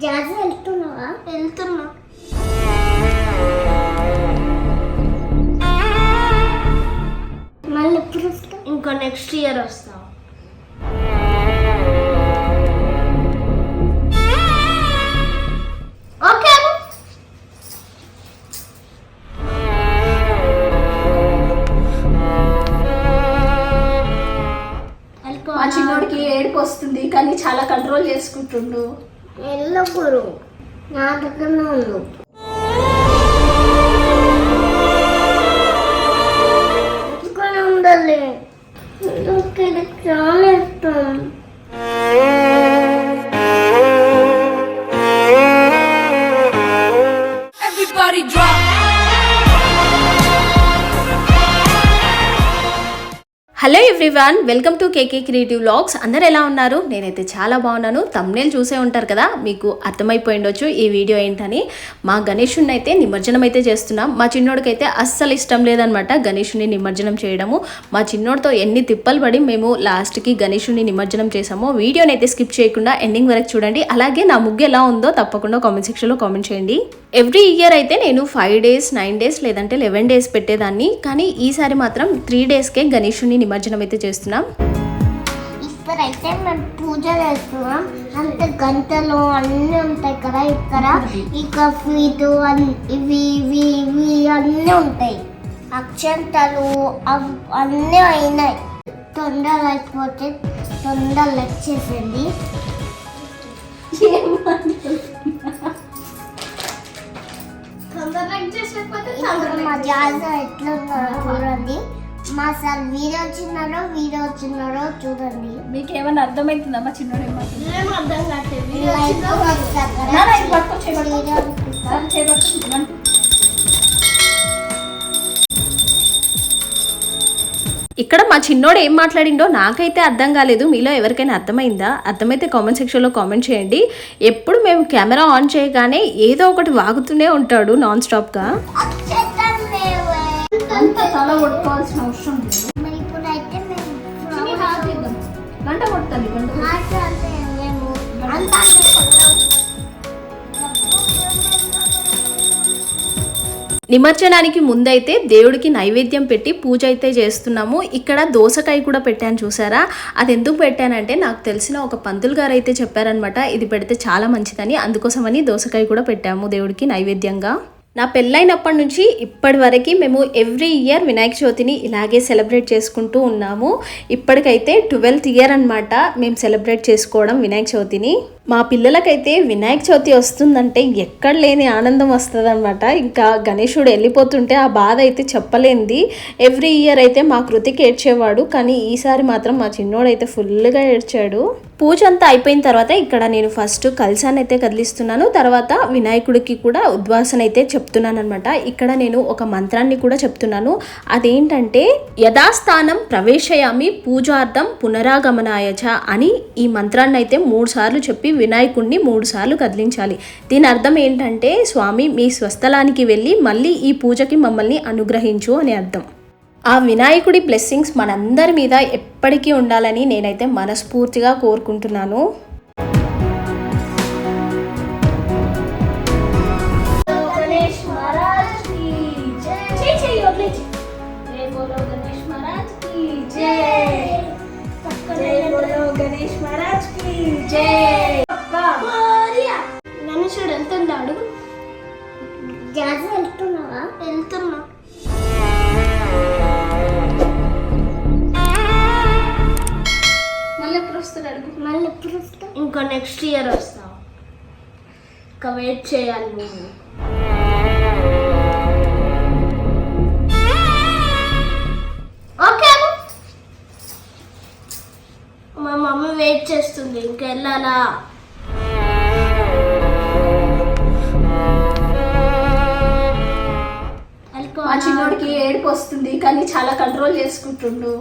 జాజి వెళ్తున్నావా? వెళ్తున్నా. మళ్ళీ ఎప్పుడు వస్తావు? ఇంకో నెక్స్ట్ ఇయర్ వస్తావు. ఓకే. మా చిన్నోడికి ఏడుపు వస్తుంది కానీ చాలా కంట్రోల్ చేసుకుంటుండు. వెళ్ళకూరు, నా దగ్గరనే ఉండు. ఉండాలి, చాలా ఇష్టం. Everybody drop. Hello everyone, welcome to KK creative vlogs. అందరు ఎలా ఉన్నారు? నేనైతే చాలా బాగున్నాను. తమ్నేల్ చూసే ఉంటారు కదా, మీకు అర్థమైపోయిండొచ్చు ఈ వీడియో ఏంటని. మా గణేషుని అయితే నిమజ్జనం అయితే చేస్తున్నాం. మా చిన్నోడికైతే అస్సలు ఇష్టం లేదనమాట గణేషుని నిమజ్జనం చేయడము. మా చిన్నోడితో ఎన్ని తిప్పలు పడి మేము లాస్ట్కి గణేషుని నిమజ్జనం చేసామో వీడియోని అయితే స్కిప్ చేయకుండా ఎండింగ్ వరకు చూడండి. అలాగే నా ముగ్గు ఎలా ఉందో తప్పకుండా కామెంట్ సెక్షన్లో కామెంట్ చేయండి. ఎవ్రీ ఇయర్ అయితే నేను 5 days 9 days లేదంటే 11 days పెట్టేదాన్ని, కానీ ఈసారి మాత్రం 3 daysకే గణేషుని నిమజ్జనం అయితే చేస్తున్నాం. ఇక్కడైతే మేము పూజ చేస్తున్నాం. అంటే గంటలు అన్నీ ఉంటాయి కదా ఇక్కడ. ఇక ఫీటు ఇవి ఇవి ఇవి అన్నీ ఉంటాయి. అక్షంతలు అన్నీ అయినాయి. తొందరగా అయిపోతే తొందరగా వచ్చేసింది. మా జాగ్రత్త ఎట్లున్నారో చూడండి. మా సార్ వీడియో వచ్చినారో చూడండి. మీకు ఏమైనా అర్థమవుతుందా? మా చిన్నోడు ఏం అర్థం కావట్లేదు. ఇక్కడ మా చిన్నోడు ఏం మాట్లాడిండో నాకైతే అర్థం కాలేదు. మీలో ఎవరికైనా అర్థమైందా? అర్థమైతే కామెంట్ సెక్షన్లో కామెంట్ చేయండి. ఎప్పుడు మేము కెమెరా ఆన్ చేయగానే ఏదో ఒకటి వాగుతూనే ఉంటాడు నాన్ స్టాప్గా. తల కొట్టుకోవాల్సిన అవసరం లేదు. గంట కొట్టాలి. నిమజ్జనానికి ముందైతే దేవుడికి నైవేద్యం పెట్టి పూజ అయితే చేస్తున్నాము. ఇక్కడ దోసకాయ కూడా పెట్టాను, చూసారా? అది ఎందుకు పెట్టానంటే నాకు తెలిసిన ఒక పంతులు గారు అయితే చెప్పారనమాట, ఇది పెడితే చాలా మంచిదని. అందుకోసమని దోసకాయ కూడా పెట్టాము దేవుడికి నైవేద్యంగా. నా పెళ్ళైనప్పటి నుంచి ఇప్పటి వరకు మేము ఎవ్రీ ఇయర్ వినాయక చవితిని ఇలాగే సెలబ్రేట్ చేసుకుంటూ ఉన్నాము. ఇప్పటికైతే 12th year అనమాట మేము సెలబ్రేట్ చేసుకోవడం వినాయక చవితిని. మా పిల్లలకైతే వినాయక చవితి వస్తుందంటే ఎక్కడ లేని ఆనందం వస్తుంది అనమాట. ఇంకా గణేశుడు వెళ్ళిపోతుంటే ఆ బాధ అయితే చెప్పలేంది. ఎవ్రీ ఇయర్ అయితే మా కృతికి ఏడ్చేవాడు, కానీ ఈసారి మాత్రం మా చిన్నోడు అయితే ఫుల్గా ఏడ్చాడు. పూజ అంతా అయిపోయిన తర్వాత ఇక్కడ నేను ఫస్ట్ కలశాన్ని అయితే కదిలిస్తున్నాను. తర్వాత వినాయకుడికి కూడా ఉద్వాసన అయితే చెప్తున్నాను అనమాట. ఇక్కడ నేను ఒక మంత్రాన్ని కూడా చెప్తున్నాను. అదేంటంటే యథాస్థానం ప్రవేశయామి పూజార్థం పునరాగమనాయచ అని ఈ మంత్రాన్ని అయితే 3 సార్లు చెప్పి వినాయకుడిని 3 సార్లు కదిలించాలి. దీని అర్థం ఏంటంటే, స్వామి మీ స్వస్థలానికి వెళ్ళి మళ్ళీ ఈ పూజకి మమ్మల్ని అనుగ్రహించు అని అర్థం. ఆ వినాయకుడి బ్లెస్సింగ్స్ మనందరి మీద ఎప్పటికీ ఉండాలని నేనైతే మనస్ఫూర్తిగా కోరుకుంటున్నాను. గణేశుడు వెళ్తున్నాడు. జాజి వెళ్తున్నావా? వెళ్తున్నా. మళ్ళీ ఎప్పుడు వస్తావు? ఇంకో నెక్స్ట్ ఇయర్ వస్తావు. ఇంకా వెయిట్ చేయాలి మేము. ఓకే, మా మమ్మీ వెయిట్ చేస్తుంది. ఇంకా వెళ్ళాలా? మా చిన్నోడికి ఏడుపు వస్తుంది కానీ చాలా కంట్రోల్ చేసుకుంటుండు.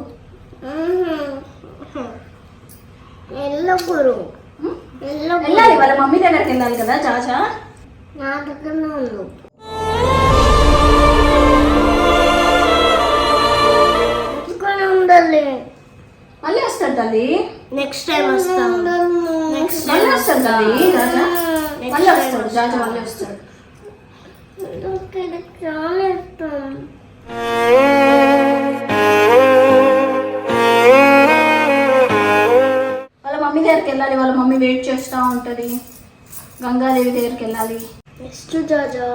వెళ్ళకూరు, వెళ్ళాలి. వాళ్ళ మమ్మీ దగ్గరికి వెళ్ళాలి కదా. చాచా నా దగ్గరనే ఉండు. ఉండాలి. మళ్ళీ వస్తాడు తల్లి. నెక్స్ట్ టైం వస్తాను. మళ్ళీ వస్తాడు తల్లి. రాజా మళ్ళీ వస్తాడు జాజ, మళ్ళీ వస్తాడు. చాలా ఇష్టం. వాళ్ళ మమ్మీ దగ్గరికి వెళ్ళాలి, వాళ్ళ మమ్మీ వెయిట్ చేస్తూ ఉంటుంది. గంగాదేవి దగ్గరికి వెళ్ళాలి. నెక్స్ట్ జాజా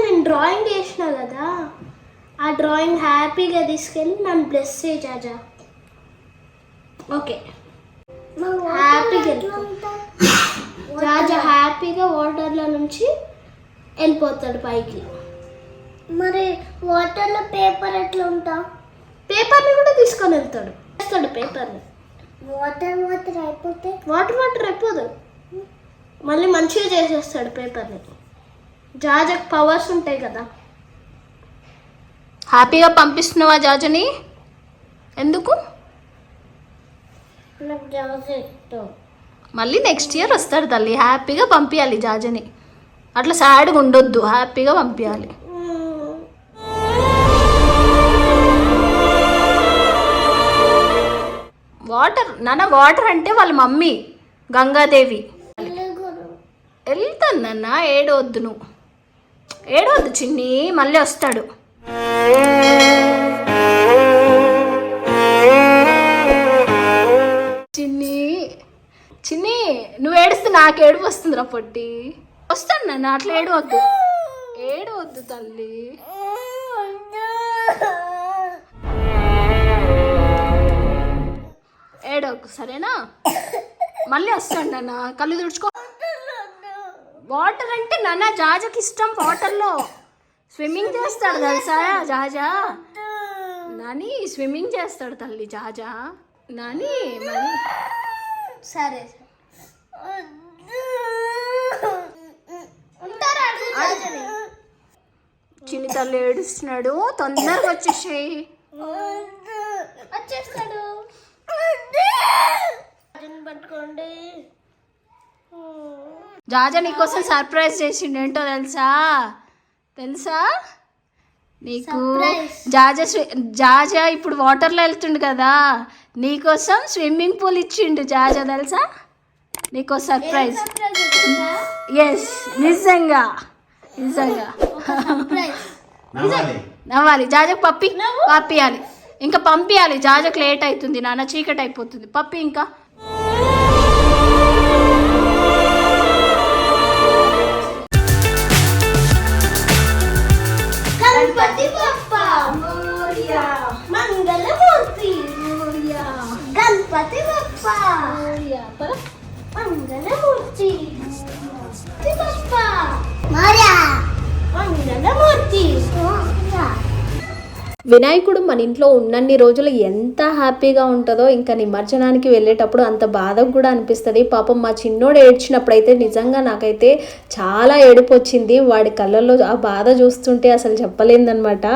నేను డ్రాయింగ్ చేసిన కదా, ఆ డ్రాయింగ్ హ్యాపీగా తీసుకెళ్ళి నన్ను బ్లెస్ చేయి జాజా. ఓకే, హ్యాపీగా జాజా హ్యాపీగా వాటర్లో నుంచి వెళ్ళిపోతాడు పైకి. మరి వాటర్లో పేపర్ ఎట్లా ఉంటా? పేపర్ని కూడా తీసుకొని వెళ్తాడు, వేస్తాడు పేపర్ని. వాటర్ అయిపోతే వాటర్ అయిపోదు, మళ్ళీ మంచిగా చేసేస్తాడు పేపర్ని. జాజకు పవర్స్ ఉంటాయి కదా. హ్యాపీగా పంపిస్తున్నావా జాజని? ఎందుకు? నాకు జాజ ఇష్టం. మళ్ళీ నెక్స్ట్ ఇయర్ వస్తాడు తల్లి, హ్యాపీగా పంపించాలి జాజని. అట్లా సాడ్గా ఉండొద్దు, హ్యాపీగా పంపించాలి. వాటర్ నాన్న, వాటర్ అంటే వాళ్ళ మమ్మీ గంగాదేవి. వెళ్తాను నాన్న, ఏడవద్దు నువ్వు, ఏడవద్దు చిన్ని, మళ్ళీ వస్తాడు. చిన్ని చిన్ని నువ్వు ఏడుస్తే నాకు ఏడుపు వస్తుందిరా పొట్టి. వస్తాను నాన్న, అట్లా ఏడవద్దు, ఏడవద్దు తల్లి. ఏడవకు సరేనా? మళ్ళీ వస్తాడు నాన్న, కళ్ళు తుడుచుకో. వాటర్ అంటే నాన్న జాజకి ఇష్టం, వాటర్లో స్విమ్మింగ్ చేస్తాడు తెలుసా జాజా. నాని స్విమ్మింగ్ చేస్తాడు తల్లి జాజా. నాని మరి సరే చిన్ని తల్లి ఏడుస్తున్నాడు, తొందరగా వచ్చేసాయి. వచ్చేస్తాడు, పట్టుకోండి. జాజా నీకోసం సర్ప్రైజ్ చేసిండు, ఏంటో తెలుసా? తెలుసా నీకు? జాజా ఇప్పుడు వాటర్లో వెళ్తుండు కదా, నీకోసం స్విమ్మింగ్ పూల్ ఇచ్చిండు జాజా, తెలుసా? నీకో సర్ప్రైజ్. ఎస్, నిజంగా నిజంగా నవ్వాలి. జాజకు పంపియాలి, ఇంకా పంపించాలి. జాజకు లేట్ అవుతుంది నాన్న, చీకటి అయిపోతుంది. పప్పి ఇంకా గణపతి బప్పా మోరియా, మంగళమూర్తి మోరియా, గణపతి బప్పా మోరియా, మంగళమూర్తి బప్పా మోరియా, మంగళమూర్తి. వినాయకుడు మన ఇంట్లో ఉన్నన్ని రోజులు ఎంత హ్యాపీగా ఉంటుందో ఇంకా నిమజ్జనానికి వెళ్ళేటప్పుడు అంత బాధకు కూడా అనిపిస్తుంది. పాపం మా చిన్నోడు ఏడ్చినప్పుడైతే నిజంగా నాకైతే చాలా ఏడుపు వచ్చింది. వాడి కళ్ళల్లో ఆ బాధ చూస్తుంటే అసలు చెప్పలేదన్నమాట.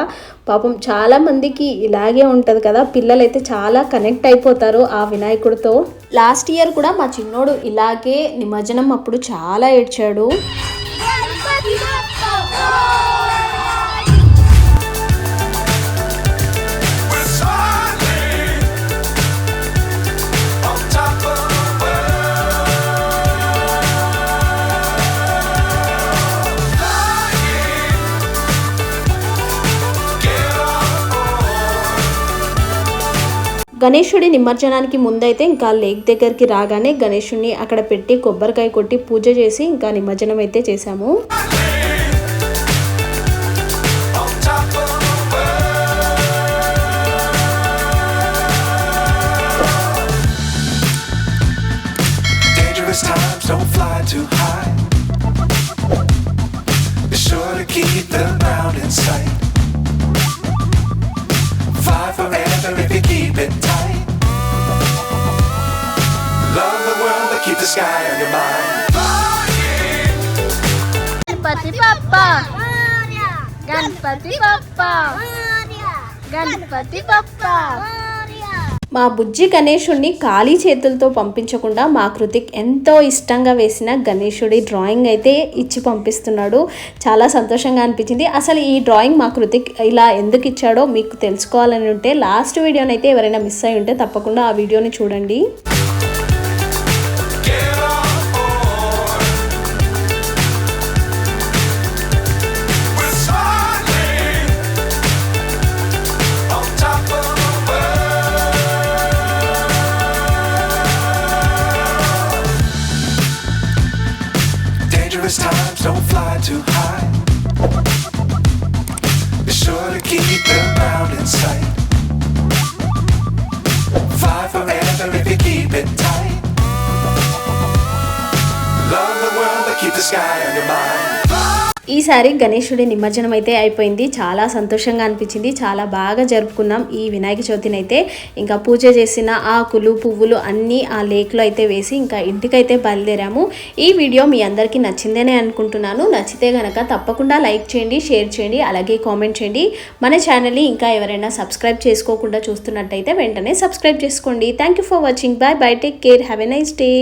పాపం చాలామందికి ఇలాగే ఉంటుంది కదా, పిల్లలైతే చాలా కనెక్ట్ అయిపోతారు ఆ వినాయకుడితో. లాస్ట్ ఇయర్ కూడా మా చిన్నోడు ఇలాగే నిమజ్జనం అప్పుడు చాలా ఏడ్చాడు. గణేశుడి నిమజ్జనానికి ముందైతే ఇంకా లేక్ దగ్గరికి రాగానే గణేశుడిని అక్కడ పెట్టి కొబ్బరికాయ కొట్టి పూజ చేసి ఇంకా నిమజ్జనం అయితే చేశాము. గణపతి బప్పా, గణపతి బప్పా, గణపతి బప్పా. మా బుజ్జి గణేశుడిని ఖాళీ చేతులతో పంపించకుండా మా కృతిక్ ఎంతో ఇష్టంగా వేసిన గణేశుడి డ్రాయింగ్ అయితే ఇచ్చి పంపిస్తున్నాడు. చాలా సంతోషంగా అనిపించింది. అసలు ఈ డ్రాయింగ్ మా కృతిక్ ఇలా ఎందుకు ఇచ్చాడో మీకు తెలుసుకోవాలని ఉంటే లాస్ట్ వీడియోని అయితే ఎవరైనా మిస్ అయి ఉంటే తప్పకుండా ఆ వీడియోని చూడండి. Dangerous times, don't fly too high. Be sure to keep the ground in sight. Fly forever if you keep it tight. Love the world, but keep the sky on your mind. ఈసారి గణేశుడి నిమజ్జనం అయితే అయిపోయింది. చాలా సంతోషంగా అనిపించింది. చాలా బాగా జరుపుకున్నాం ఈ వినాయక చవితిని అయితే. ఇంకా పూజ చేసిన ఆకులు పువ్వులు అన్నీ ఆ లేక్లో అయితే వేసి ఇంకా ఇంటికైతే బయలుదేరాము. ఈ వీడియో మీ అందరికీ నచ్చిందనే అనుకుంటున్నాను. నచ్చితే కనుక తప్పకుండా లైక్ చేయండి, షేర్ చేయండి, అలాగే కామెంట్ చేయండి. మన ఛానల్ని ఇంకా ఎవరైనా సబ్స్క్రైబ్ చేసుకోకుండా చూస్తున్నట్టయితే వెంటనే సబ్స్క్రైబ్ చేసుకోండి. Thank you for watching. Bye bye, take care, have a nice day.